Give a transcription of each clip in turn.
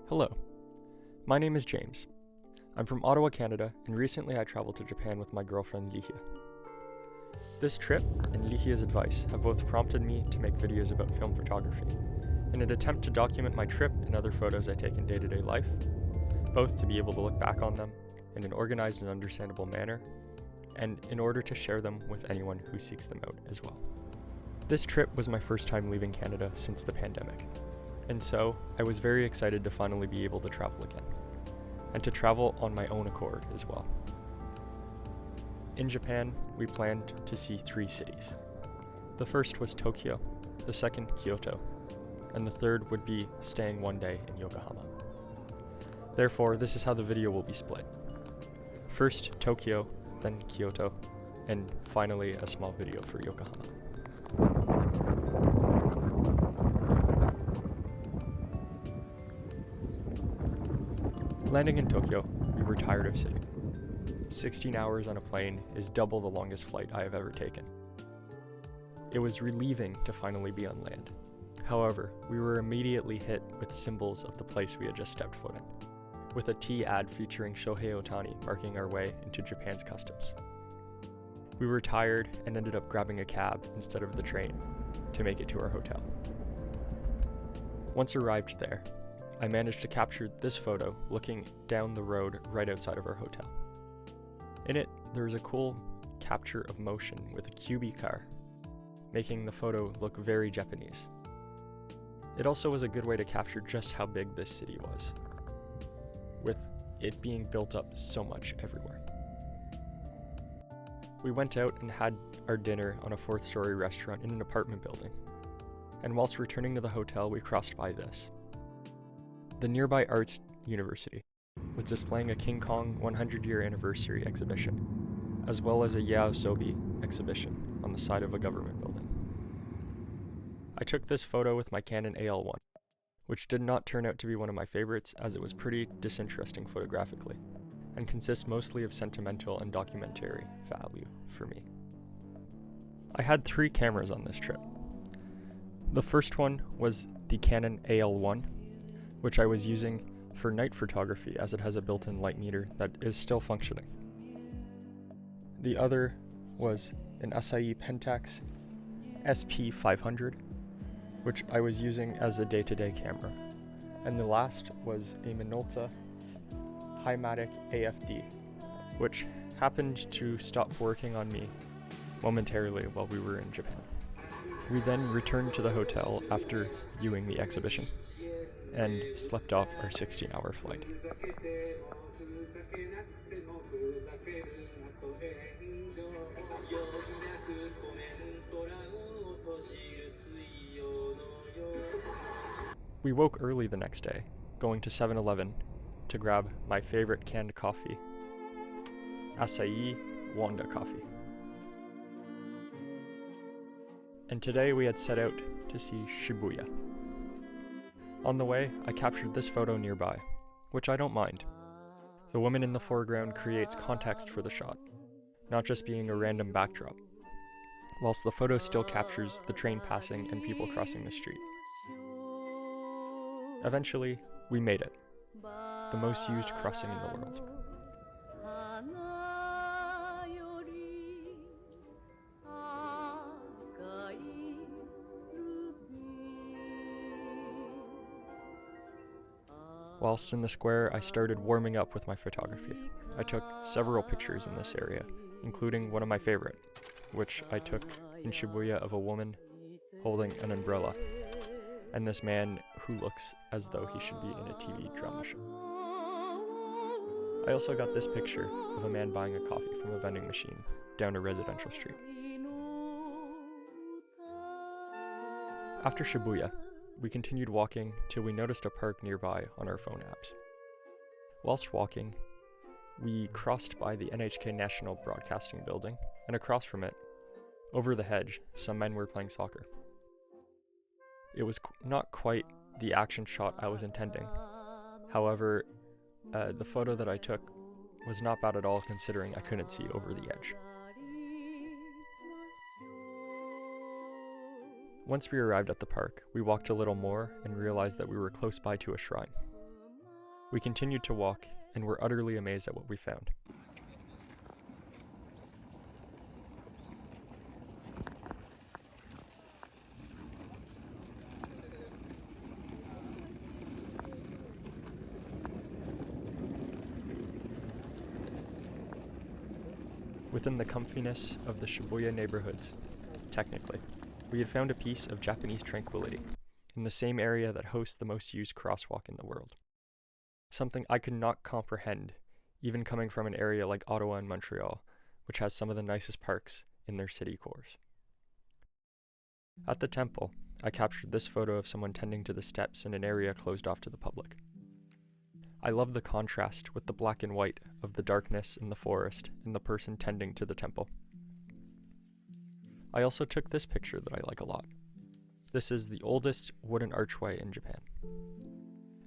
Hello, my name is James. I'm from Ottawa, Canada, and recently I traveled to Japan with my girlfriend Lihia. This trip and Lihia's advice have both prompted me to make videos about film photography, in an attempt to document my trip and other photos I take in day-to-day life, both to be able to look back on them in an organized and understandable manner, and in order to share them with anyone who seeks them out as well. This trip was my first time leaving Canada since the pandemic, and so I was very excited to finally be able to travel again, and to travel on my own accord as well. In Japan, we planned to see 3 cities. The first was Tokyo, the second Kyoto, and the third would be staying one day in Yokohama. Therefore, this is how the video will be split. First Tokyo, then Kyoto, and finally a small video for Yokohama. Landing in Tokyo, we were tired of sitting. 16 hours on a plane is double the longest flight I have ever taken. It was relieving to finally be on land. However, we were immediately hit with symbols of the place we had just stepped foot in, with a tea ad featuring Shohei Ohtani marking our way into Japan's customs. We were tired and ended up grabbing a cab instead of the train to make it to our hotel. Once arrived there, I managed to capture this photo looking down the road right outside of our hotel. In it, there was a cool capture of motion with a QB car, making the photo look very Japanese. It also was a good way to capture just how big this city was, with it being built up so much everywhere. We went out and had our dinner on a 4th-story restaurant in an apartment building, and whilst returning to the hotel, we crossed by this. The nearby Arts University was displaying a King Kong 100-year anniversary exhibition, as well as a Yaosobi exhibition on the side of a government building. I took this photo with my Canon AL1, which did not turn out to be one of my favorites as it was pretty disinteresting photographically, and consists mostly of sentimental and documentary value for me. I had 3 cameras on this trip. The first one was the Canon AL1, which I was using for night photography as it has a built-in light meter that is still functioning. The other was an Asahi Pentax SP500, which I was using as a day-to-day camera. And the last was a Minolta Himatic AFD, which happened to stop working on me momentarily while we were in Japan. We then returned to the hotel after viewing the exhibition, and slept off our 16-hour flight. We woke early the next day, going to 7-Eleven to grab my favorite canned coffee, Acai Wanda coffee. And today we had set out to see Shibuya. On the way, I captured this photo nearby, which I don't mind. The woman in the foreground creates context for the shot, not just being a random backdrop, whilst the photo still captures the train passing and people crossing the street. Eventually, we made it, the most used crossing in the world. Whilst in the square, I started warming up with my photography. I took several pictures in this area, including one of my favorite, which I took in Shibuya of a woman holding an umbrella, and this man who looks as though he should be in a TV drama show. I also got this picture of a man buying a coffee from a vending machine down a residential street. After Shibuya, we continued walking till we noticed a park nearby on our phone apps. Whilst walking, we crossed by the NHK National Broadcasting Building, and across from it, over the hedge, some men were playing soccer. It was not quite the action shot I was intending. However, the photo that I took was not bad at all considering I couldn't see over the edge. Once we arrived at the park, we walked a little more and realized that we were close by to a shrine. We continued to walk and were utterly amazed at what we found. Within the comfiness of the Shibuya neighborhoods, technically, we had found a piece of Japanese tranquility in the same area that hosts the most used crosswalk in the world. Something I could not comprehend, even coming from an area like Ottawa and Montreal, which has some of the nicest parks in their city cores. At the temple, I captured this photo of someone tending to the steps in an area closed off to the public. I love the contrast with the black and white of the darkness in the forest and the person tending to the temple. I also took this picture that I like a lot. This is the oldest wooden archway in Japan.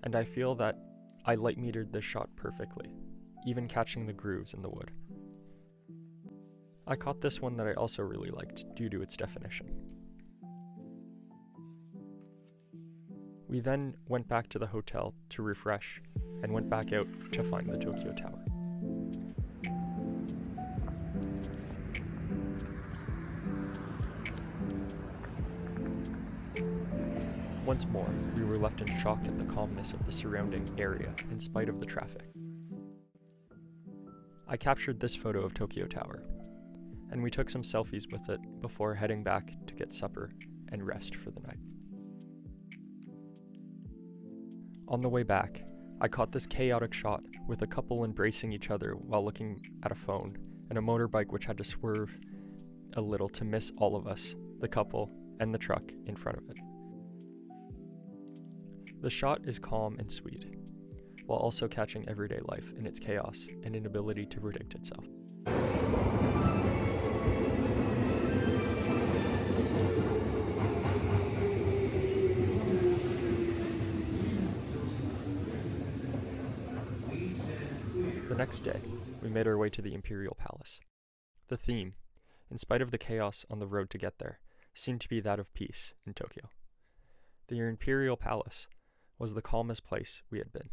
And I feel that I light metered this shot perfectly, even catching the grooves in the wood. I caught this one that I also really liked due to its definition. We then went back to the hotel to refresh and went back out to find the Tokyo Tower. Once more, we were left in shock at the calmness of the surrounding area in spite of the traffic. I captured this photo of Tokyo Tower, and we took some selfies with it before heading back to get supper and rest for the night. On the way back, I caught this chaotic shot with a couple embracing each other while looking at a phone, and a motorbike which had to swerve a little to miss all of us, the couple, and the truck in front of it. The shot is calm and sweet, while also catching everyday life in its chaos and inability to predict itself. The next day, we made our way to the Imperial Palace. The theme, in spite of the chaos on the road to get there, seemed to be that of peace in Tokyo. The Imperial Palace was the calmest place we had been.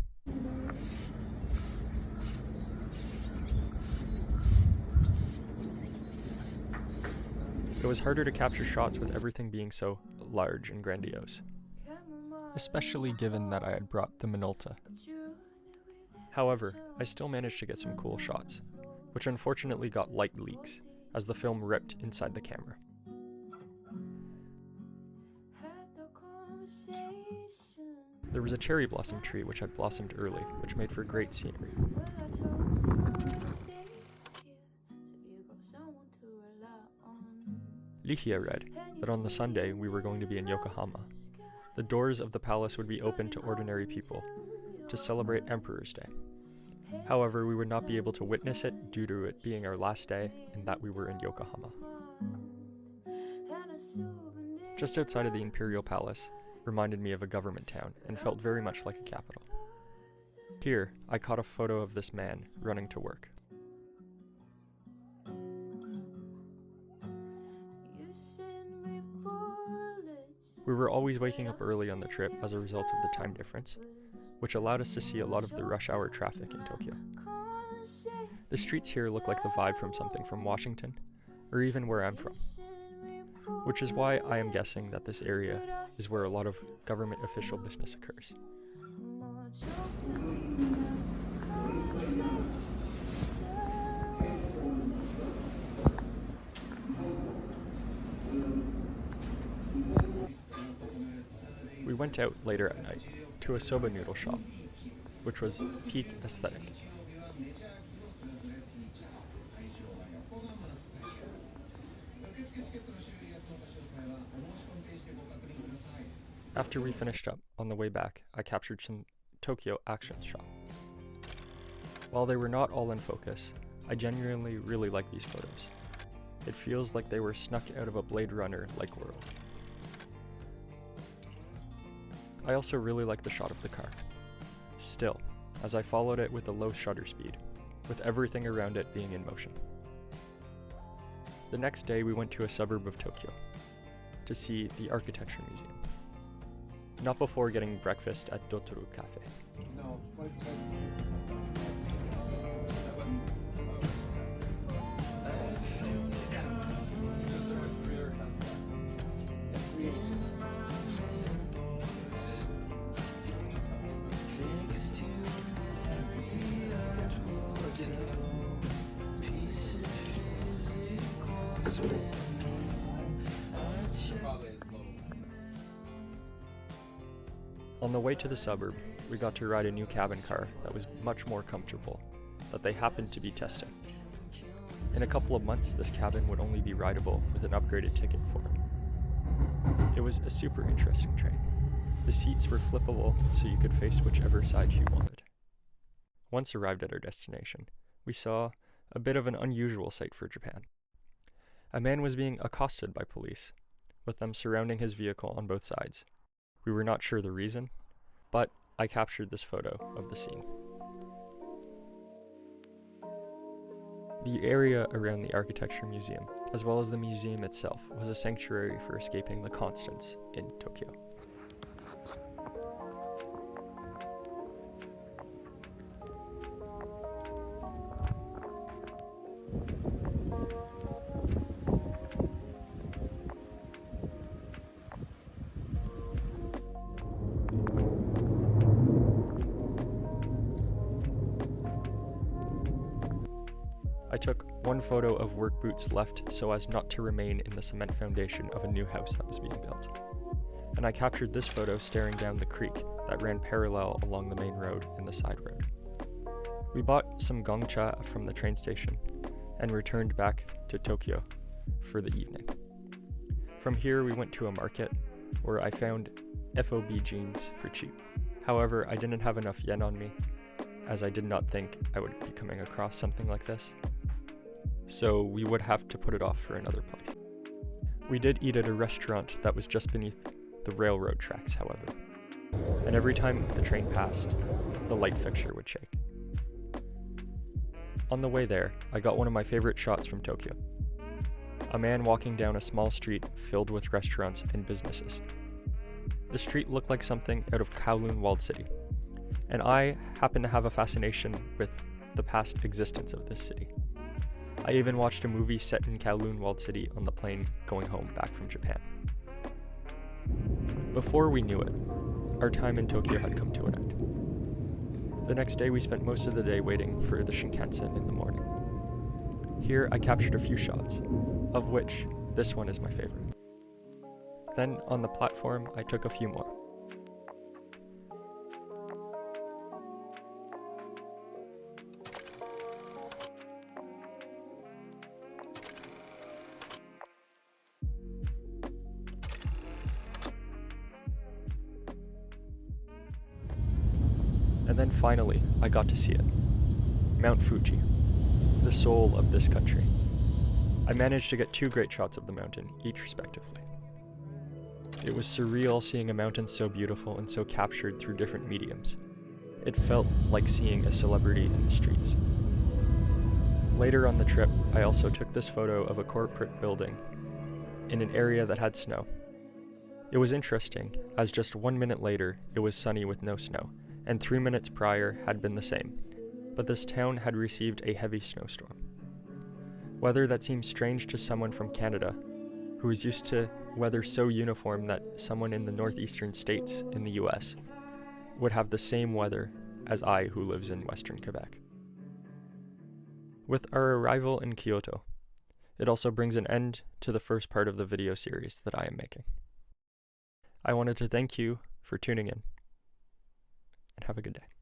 It was harder to capture shots with everything being so large and grandiose, especially given that I had brought the Minolta. However, I still managed to get some cool shots, which unfortunately got light leaks as the film ripped inside the camera. There was a cherry blossom tree which had blossomed early, which made for great scenery. Lichia read that on the Sunday we were going to be in Yokohama. The doors of the palace would be open to ordinary people to celebrate Emperor's Day. However, we would not be able to witness it due to it being our last day and that we were in Yokohama. Just outside of the Imperial Palace reminded me of a government town and felt very much like a capital. Here, I caught a photo of this man running to work. We were always waking up early on the trip as a result of the time difference, which allowed us to see a lot of the rush hour traffic in Tokyo. The streets here look like the vibe from something from Washington, or even where I'm from, which is why I am guessing that this area is where a lot of government official business occurs. We went out later at night to a soba noodle shop, which was peak aesthetic. After we finished up, on the way back, I captured some Tokyo action shots. While they were not all in focus, I genuinely really like these photos. It feels like they were snuck out of a Blade Runner-like world. I also really like the shot of the car. Still, as I followed it with a low shutter speed, with everything around it being in motion. The next day we went to a suburb of Tokyo to see the Architecture Museum. not before getting breakfast at Dotoru Cafe. On the way to the suburb, we got to ride a new cabin car that was much more comfortable, that they happened to be testing. In a couple of months, this cabin would only be rideable with an upgraded ticket for it. It was a super interesting train. The seats were flippable so you could face whichever side you wanted. Once arrived at our destination, we saw a bit of an unusual sight for Japan. A man was being accosted by police, with them surrounding his vehicle on both sides. We were not sure the reason, but I captured this photo of the scene. The area around the Architecture Museum, as well as the museum itself, was a sanctuary for escaping the constants in Tokyo. I took one photo of work boots left so as not to remain in the cement foundation of a new house that was being built. And I captured this photo staring down the creek that ran parallel along the main road and the side road. We bought some gongcha from the train station and returned back to Tokyo for the evening. From here we went to a market where I found FOB jeans for cheap. However, I didn't have enough yen on me, as I did not think I would be coming across something like this. So we would have to put it off for another place. We did eat at a restaurant that was just beneath the railroad tracks, however. And every time the train passed, the light fixture would shake. On the way there, I got one of my favorite shots from Tokyo. A man walking down a small street filled with restaurants and businesses. The street looked like something out of Kowloon Walled City, and I happen to have a fascination with the past existence of this city. I even watched a movie set in Kowloon Walled City on the plane going home back from Japan. Before we knew it, our time in Tokyo had come to an end. The next day we spent most of the day waiting for the Shinkansen in the morning. Here I captured a few shots, of which this one is my favorite. Then on the platform I took a few more. And then finally, I got to see it. Mount Fuji, the soul of this country. I managed to get 2 great shots of the mountain, each respectively. It was surreal seeing a mountain so beautiful and so captured through different mediums. It felt like seeing a celebrity in the streets. Later on the trip, I also took this photo of a corporate building in an area that had snow. It was interesting, as just 1 minute later, it was sunny with no snow, and 3 minutes prior had been the same, but this town had received a heavy snowstorm. Weather that seems strange to someone from Canada, who is used to weather so uniform that someone in the northeastern states in the US would have the same weather as I, who lives in western Quebec. With our arrival in Kyoto, it also brings an end to the first part of the video series that I am making. I wanted to thank you for tuning in, and have a good day.